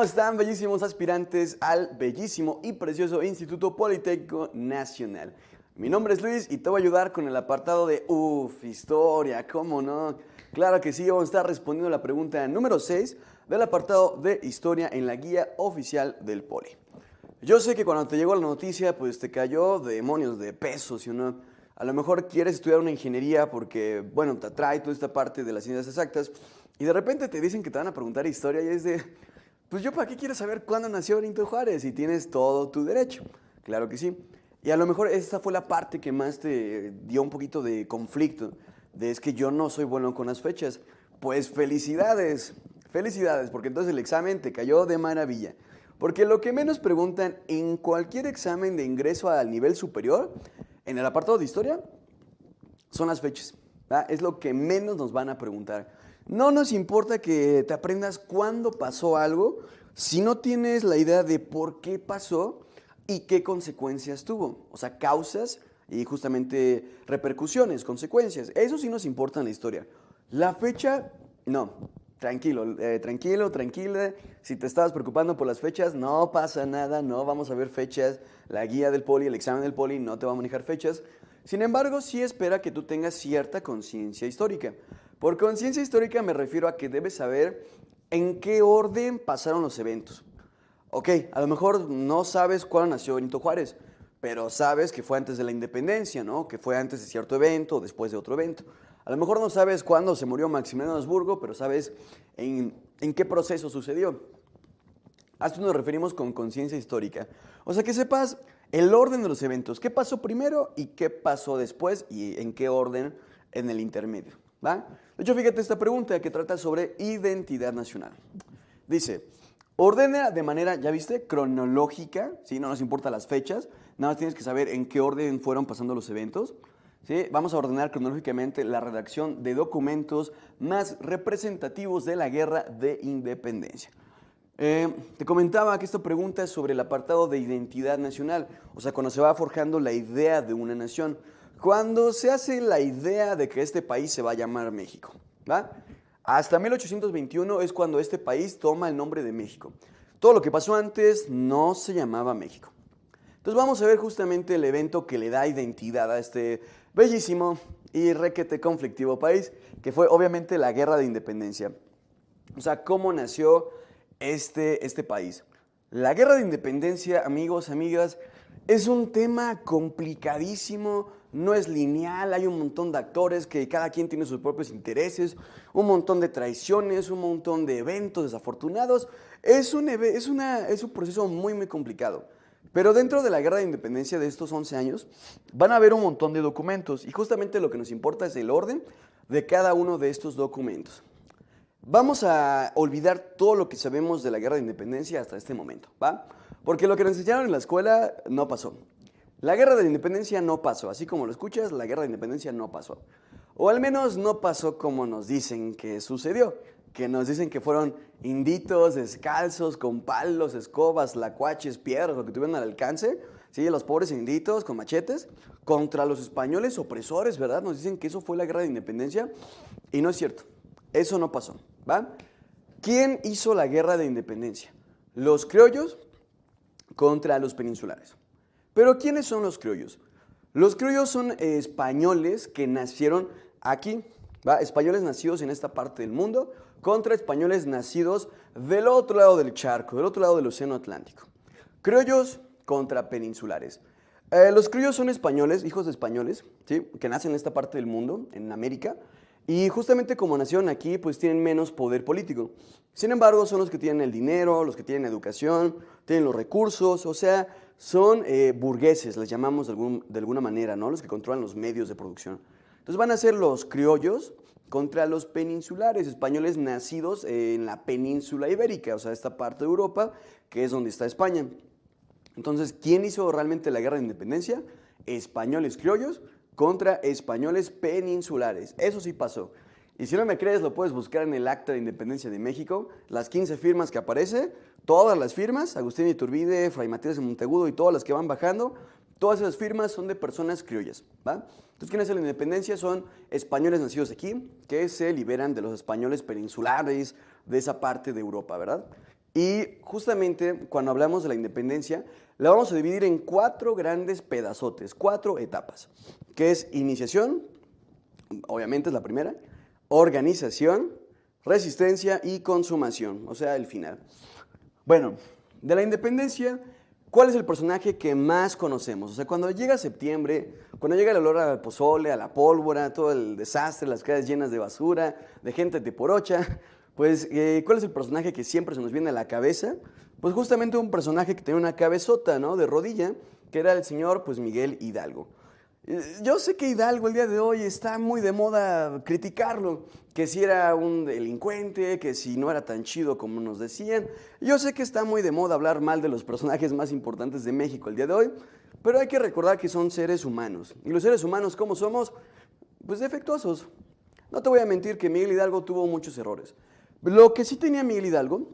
están, bellísimos aspirantes al bellísimo y precioso Instituto Politécnico Nacional? Mi nombre es Luis y te voy a ayudar con el apartado de historia, ¿cómo no? Claro que sí, vamos a estar respondiendo la pregunta número 6 del apartado de historia en la guía oficial del Poli. Yo sé que cuando te llegó la noticia, pues te cayó demonios de pesos, ¿sí o no? A lo mejor quieres estudiar una ingeniería porque, bueno, te atrae toda esta parte de las ciencias exactas y de repente te dicen que te van a preguntar historia y es de, pues yo para qué quiero saber cuándo nació Benito Juárez y tienes todo tu derecho. Claro que sí. Y a lo mejor esa fue la parte que más te dio un poquito de conflicto, de es que yo no soy bueno con las fechas. Pues felicidades, felicidades, porque entonces el examen te cayó de maravilla. Porque lo que menos preguntan en cualquier examen de ingreso al nivel superior, en el apartado de historia, son las fechas. ¿Va? Es lo que menos nos van a preguntar. No nos importa que te aprendas cuándo pasó algo, si no tienes la idea de por qué pasó y qué consecuencias tuvo. O sea, causas y justamente repercusiones, consecuencias. Eso sí nos importa en la historia. La fecha, no. Tranquilo, tranquilo, tranquila. Si te estabas preocupando por las fechas, no pasa nada, no vamos a ver fechas. La guía del Poli, el examen del Poli no te va a manejar fechas. Sin embargo, sí espera que tú tengas cierta conciencia histórica. Por conciencia histórica me refiero a que debes saber en qué orden pasaron los eventos. Ok, a lo mejor no sabes cuándo nació Benito Juárez, pero sabes que fue antes de la independencia, ¿no? Que fue antes de cierto evento o después de otro evento. A lo mejor no sabes cuándo se murió Maximiliano de Habsburgo, pero sabes en qué proceso sucedió. A esto nos referimos con conciencia histórica. O sea, que sepas el orden de los eventos, qué pasó primero y qué pasó después y en qué orden en el intermedio. ¿Va? De hecho, fíjate esta pregunta que trata sobre identidad nacional. Dice, ordena de manera, ¿ya viste? Cronológica, ¿sí? No nos importan las fechas, nada más tienes que saber en qué orden fueron pasando los eventos. ¿Sí? Vamos a ordenar cronológicamente la redacción de documentos más representativos de la Guerra de Independencia. Te comentaba que esta pregunta es sobre el apartado de identidad nacional, o sea, cuando se va forjando la idea de una nación, cuando se hace la idea de que este país se va a llamar México, ¿va? Hasta 1821 es cuando este país toma el nombre de México. Todo lo que pasó antes no se llamaba México. Entonces vamos a ver justamente el evento que le da identidad a este bellísimo y requete conflictivo país, que fue obviamente la Guerra de Independencia. O sea, cómo nació este país. La Guerra de Independencia, amigos, amigas, es un tema complicadísimo, no es lineal, hay un montón de actores que cada quien tiene sus propios intereses, un montón de traiciones, un montón de eventos desafortunados. Es un proceso muy, muy complicado. Pero dentro de la Guerra de Independencia de estos 11 años van a haber un montón de documentos y justamente lo que nos importa es el orden de cada uno de estos documentos. Vamos a olvidar todo lo que sabemos de la Guerra de Independencia hasta este momento, ¿va? Porque lo que nos enseñaron en la escuela no pasó. La Guerra de la Independencia no pasó, así como lo escuchas, la Guerra de Independencia no pasó. O al menos no pasó como nos dicen que sucedió, que nos dicen que fueron inditos, descalzos, con palos, escobas, lacuaches, piedras, lo que tuvieron al alcance, ¿sí? Los pobres inditos con machetes, contra los españoles opresores, ¿verdad? Nos dicen que eso fue la Guerra de Independencia y no es cierto, eso no pasó, ¿va? ¿Quién hizo la Guerra de Independencia? Los criollos contra los peninsulares. Pero ¿quiénes son los criollos? Los criollos son españoles que nacieron aquí, ¿va? Españoles nacidos en esta parte del mundo contra españoles nacidos del otro lado del charco, del otro lado del océano Atlántico. Criollos contra peninsulares. Los criollos son españoles, hijos de españoles, ¿sí? Que nacen en esta parte del mundo, en América, y justamente como nacieron aquí, pues tienen menos poder político. Sin embargo, son los que tienen el dinero, los que tienen educación, tienen los recursos, o sea, son burgueses, les llamamos de alguna manera, ¿no? Los que controlan los medios de producción. Entonces van a ser los criollos contra los peninsulares, españoles nacidos en la península ibérica, o sea, esta parte de Europa, que es donde está España. Entonces, ¿quién hizo realmente la Guerra de Independencia? Españoles criollos contra españoles peninsulares. Eso sí pasó. Y si no me crees, lo puedes buscar en el Acta de Independencia de México, las 15 firmas que aparece, todas las firmas, Agustín de Iturbide, Fray Matías de Monteagudo y todas las que van bajando, todas esas firmas son de personas criollas, ¿va? Entonces, ¿quiénes hacen la independencia? Son españoles nacidos aquí, que se liberan de los españoles peninsulares de esa parte de Europa, ¿verdad? Y justamente cuando hablamos de la independencia, la vamos a dividir en 4 grandes pedazotes, 4 etapas, que es iniciación, obviamente es la primera, organización, resistencia y consumación, o sea, el final. Bueno, de la independencia, ¿cuál es el personaje que más conocemos? O sea, cuando llega septiembre, cuando llega el olor al pozole, a la pólvora, todo el desastre, las calles llenas de basura, de gente teporocha, pues, ¿cuál es el personaje que siempre se nos viene a la cabeza? Pues justamente un personaje que tenía una cabezota, ¿no? De rodilla, que era el señor, pues, Miguel Hidalgo. Yo sé que Hidalgo el día de hoy está muy de moda criticarlo, que si era un delincuente, que si no era tan chido como nos decían. Yo sé que está muy de moda hablar mal de los personajes más importantes de México el día de hoy, pero hay que recordar que son seres humanos. Y los seres humanos, ¿cómo somos? Pues defectuosos. No te voy a mentir que Miguel Hidalgo tuvo muchos errores. Lo que sí tenía Miguel Hidalgo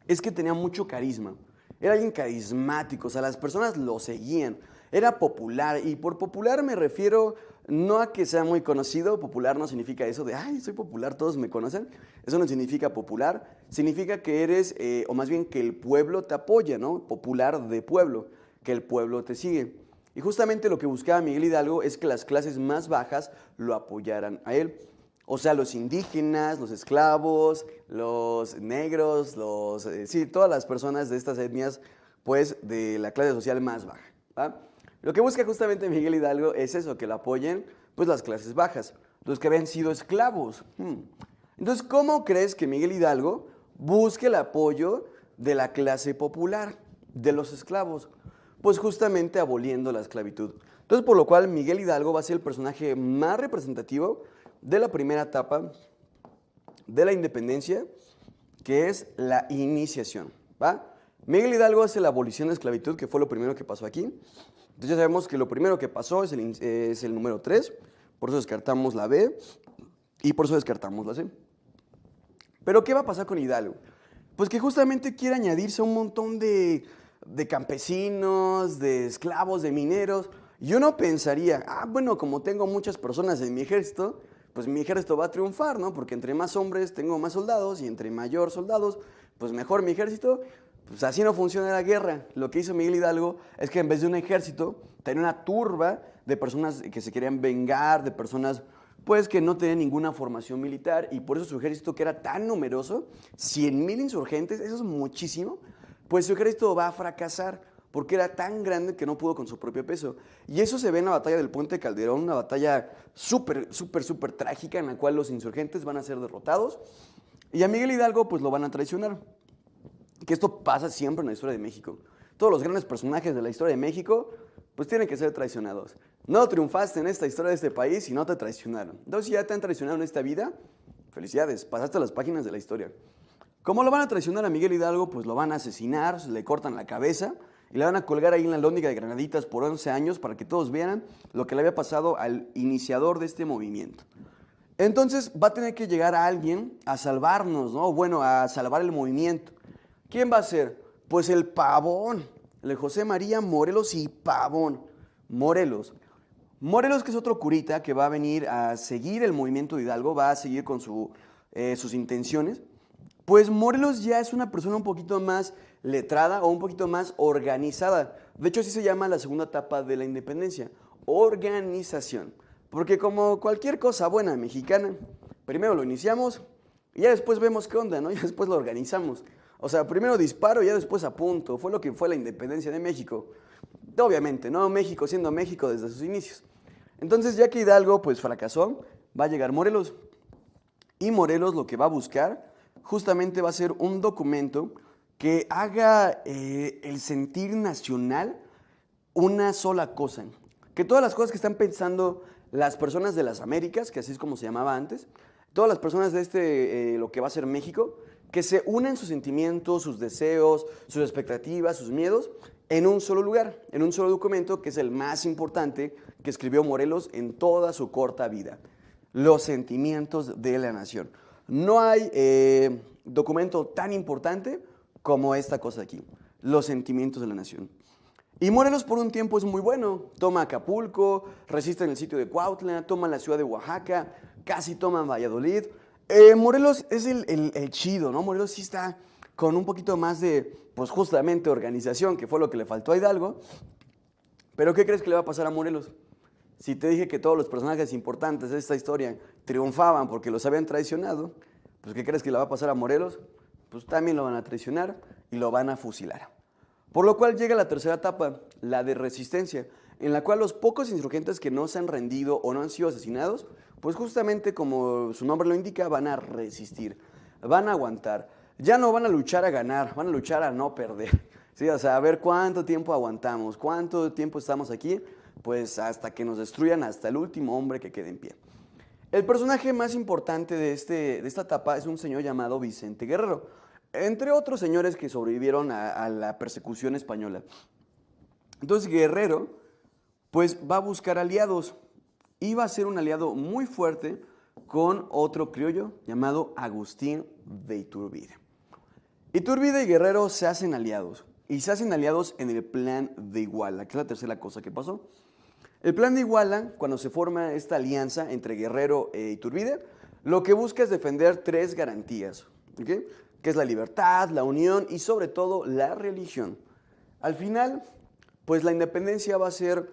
es que tenía mucho carisma. Era alguien carismático, o sea, las personas lo seguían. Era popular, y por popular me refiero no a que sea muy conocido. Popular no significa eso de, ay, soy popular, todos me conocen. Eso no significa popular, significa que eres, o más bien que el pueblo te apoya, ¿no? Popular de pueblo, que el pueblo te sigue. Y justamente lo que buscaba Miguel Hidalgo es que las clases más bajas lo apoyaran a él. O sea, los indígenas, los esclavos, los negros, sí, todas las personas de estas etnias, pues, de la clase social más baja, ¿va? Lo que busca justamente Miguel Hidalgo es eso, que lo apoyen, pues, las clases bajas, los que habían sido esclavos. Entonces, ¿cómo crees que Miguel Hidalgo busque el apoyo de la clase popular, de los esclavos? Pues justamente aboliendo la esclavitud. Entonces, por lo cual, Miguel Hidalgo va a ser el personaje más representativo de la primera etapa de la independencia, que es la iniciación, ¿va? Miguel Hidalgo hace la abolición de esclavitud, que fue lo primero que pasó aquí. Entonces ya sabemos que lo primero que pasó es el número 3, por eso descartamos la B y por eso descartamos la C. Pero ¿qué va a pasar con Hidalgo? Pues que justamente quiere añadirse a un montón de campesinos, de esclavos, de mineros. Y uno pensaría, bueno, como tengo muchas personas en mi ejército, pues mi ejército va a triunfar, ¿no? Porque entre más hombres tengo más soldados y entre mayor soldados, pues mejor mi ejército. Pues así no funciona la guerra. Lo que hizo Miguel Hidalgo es que en vez de un ejército, tenía una turba de personas que se querían vengar, de personas pues que no tenían ninguna formación militar, y por eso su ejército, que era tan numeroso, 100,000 insurgentes, eso es muchísimo, pues su ejército va a fracasar porque era tan grande que no pudo con su propio peso. Y eso se ve en la batalla del Puente Calderón, una batalla súper trágica en la cual los insurgentes van a ser derrotados y a Miguel Hidalgo pues lo van a traicionar. Que esto pasa siempre en la historia de México. Todos los grandes personajes de la historia de México pues tienen que ser traicionados. No triunfaste en esta historia de este país y no te traicionaron. Entonces, si ya te han traicionado en esta vida, felicidades, pasaste a las páginas de la historia. ¿Cómo lo van a traicionar a Miguel Hidalgo? Pues lo van a asesinar, le cortan la cabeza y le van a colgar ahí en la lóndiga de Granaditas por 11 años para que todos vieran lo que le había pasado al iniciador de este movimiento. Entonces va a tener que llegar a alguien a salvarnos, ¿no? Bueno, a salvar el movimiento. ¿Quién va a ser? Pues el Pavón, el José María Morelos y Pavón. Morelos, que es otro curita que va a venir a seguir el movimiento de Hidalgo, va a seguir con sus intenciones. Pues Morelos ya es una persona un poquito más letrada o un poquito más organizada. De hecho, así se llama la segunda etapa de la independencia, organización. Porque como cualquier cosa buena mexicana, primero lo iniciamos y ya después vemos qué onda, ¿no? Ya después lo organizamos. O sea, primero disparo y ya después apunto. Fue lo que fue la independencia de México. Obviamente, ¿no? México siendo México desde sus inicios. Entonces, ya que Hidalgo pues fracasó, va a llegar Morelos. Y Morelos lo que va a buscar justamente va a ser un documento que haga el sentir nacional una sola cosa. Que todas las cosas que están pensando las personas de las Américas, que así es como se llamaba antes, todas las personas de lo que va a ser México, que se unen sus sentimientos, sus deseos, sus expectativas, sus miedos, en un solo lugar, en un solo documento, que es el más importante que escribió Morelos en toda su corta vida. Los sentimientos de la nación. No hay documento tan importante como esta cosa aquí, los sentimientos de la nación. Y Morelos por un tiempo es muy bueno, toma Acapulco, resiste en el sitio de Cuautla, toma la ciudad de Oaxaca, casi toma Valladolid. Morelos es el chido, ¿no? Morelos sí está con un poquito más de, pues justamente organización, que fue lo que le faltó a Hidalgo. Pero ¿qué crees que le va a pasar a Morelos? Si te dije que todos los personajes importantes de esta historia triunfaban porque los habían traicionado, pues ¿qué crees que le va a pasar a Morelos? Pues también lo van a traicionar y lo van a fusilar. Por lo cual llega la tercera etapa, la de resistencia, en la cual los pocos insurgentes que no se han rendido o no han sido asesinados, pues justamente como su nombre lo indica, van a resistir, van a aguantar. Ya no van a luchar a ganar, van a luchar a no perder. Sí, o sea, a ver cuánto tiempo aguantamos, cuánto tiempo estamos aquí, pues hasta que nos destruyan, hasta el último hombre que quede en pie. El personaje más importante de esta etapa es un señor llamado Vicente Guerrero, entre otros señores que sobrevivieron a la persecución española. Entonces Guerrero, pues va a buscar aliados y va a ser un aliado muy fuerte con otro criollo llamado Agustín de Iturbide. Iturbide y Guerrero se hacen aliados y se hacen aliados en el Plan de Iguala, que es la tercera cosa que pasó. El Plan de Iguala, cuando se forma esta alianza entre Guerrero e Iturbide, lo que busca es defender tres garantías, ¿okay? Que es la libertad, la unión y sobre todo la religión. Al final, pues la independencia va a ser,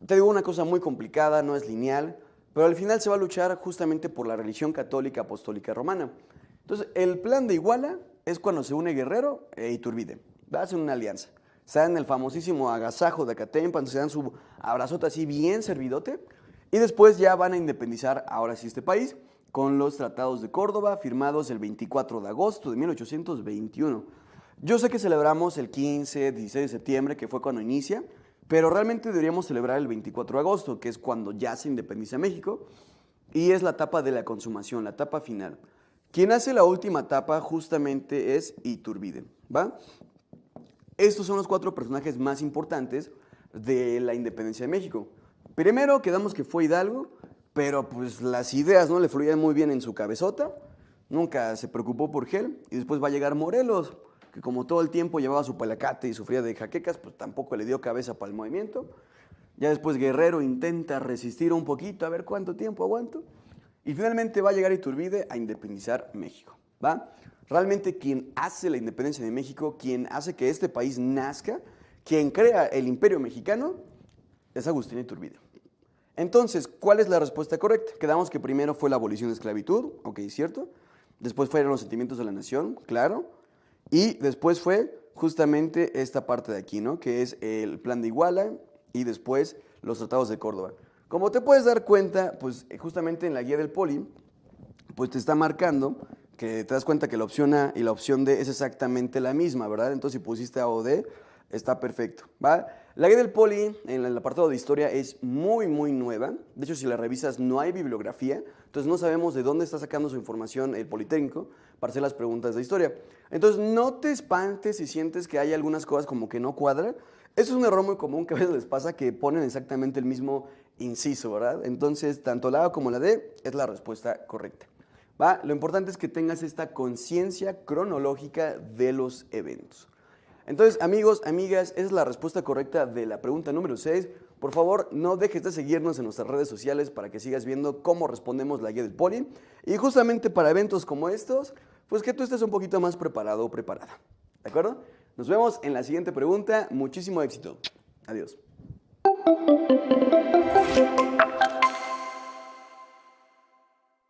te digo una cosa muy complicada, no es lineal, pero al final se va a luchar justamente por la religión católica apostólica romana. Entonces, el Plan de Iguala es cuando se une Guerrero e Iturbide, va a ser una alianza. Se dan el famosísimo agasajo de Acatempan, se dan su abrazote así bien servidote, y después ya van a independizar ahora sí este país con los tratados de Córdoba firmados el 24 de agosto de 1821. Yo sé que celebramos el 15, 16 de septiembre, que fue cuando inicia, pero realmente deberíamos celebrar el 24 de agosto, que es cuando ya se independiza México, y es la etapa de la consumación, la etapa final. Quien hace la última etapa justamente es Iturbide, ¿va? Estos son los cuatro personajes más importantes de la independencia de México. Primero quedamos que fue Hidalgo, pero pues las ideas no le fluían muy bien en su cabezota, nunca se preocupó por él, y después va a llegar Morelos, que como todo el tiempo llevaba su palacate y sufría de jaquecas, pues tampoco le dio cabeza para el movimiento. Ya después Guerrero intenta resistir un poquito, a ver cuánto tiempo aguanto, y finalmente va a llegar Iturbide a independizar México, ¿va? Realmente quien hace la independencia de México, quien hace que este país nazca, quien crea el imperio mexicano, es Agustín Iturbide. Entonces, ¿cuál es la respuesta correcta? Quedamos que primero fue la abolición de esclavitud, ok, cierto. Después fueron los sentimientos de la nación, claro. Y después fue justamente esta parte de aquí, ¿no? Que es el Plan de Iguala y después los tratados de Córdoba. Como te puedes dar cuenta, pues justamente en la guía del Poli, pues te está marcando que te das cuenta que la opción A y la opción D es exactamente la misma, ¿verdad? Entonces, si pusiste A o D, está perfecto, ¿va? La guía del Poli, en el apartado de historia, es muy, muy nueva. De hecho, si la revisas, no hay bibliografía. Entonces, no sabemos de dónde está sacando su información el Politécnico para hacer las preguntas de historia. Entonces, no te espantes si sientes que hay algunas cosas como que no cuadran. Eso es un error muy común que a veces les pasa, que ponen exactamente el mismo inciso, ¿verdad? Entonces, tanto la A como la D es la respuesta correcta, ¿va? Lo importante es que tengas esta conciencia cronológica de los eventos. Entonces, amigos, amigas, esa es la respuesta correcta de la pregunta número 6. Por favor, no dejes de seguirnos en nuestras redes sociales para que sigas viendo cómo respondemos la guía del Poli. Y justamente para eventos como estos, pues que tú estés un poquito más preparado o preparada. ¿De acuerdo? Nos vemos en la siguiente pregunta. Muchísimo éxito. Adiós.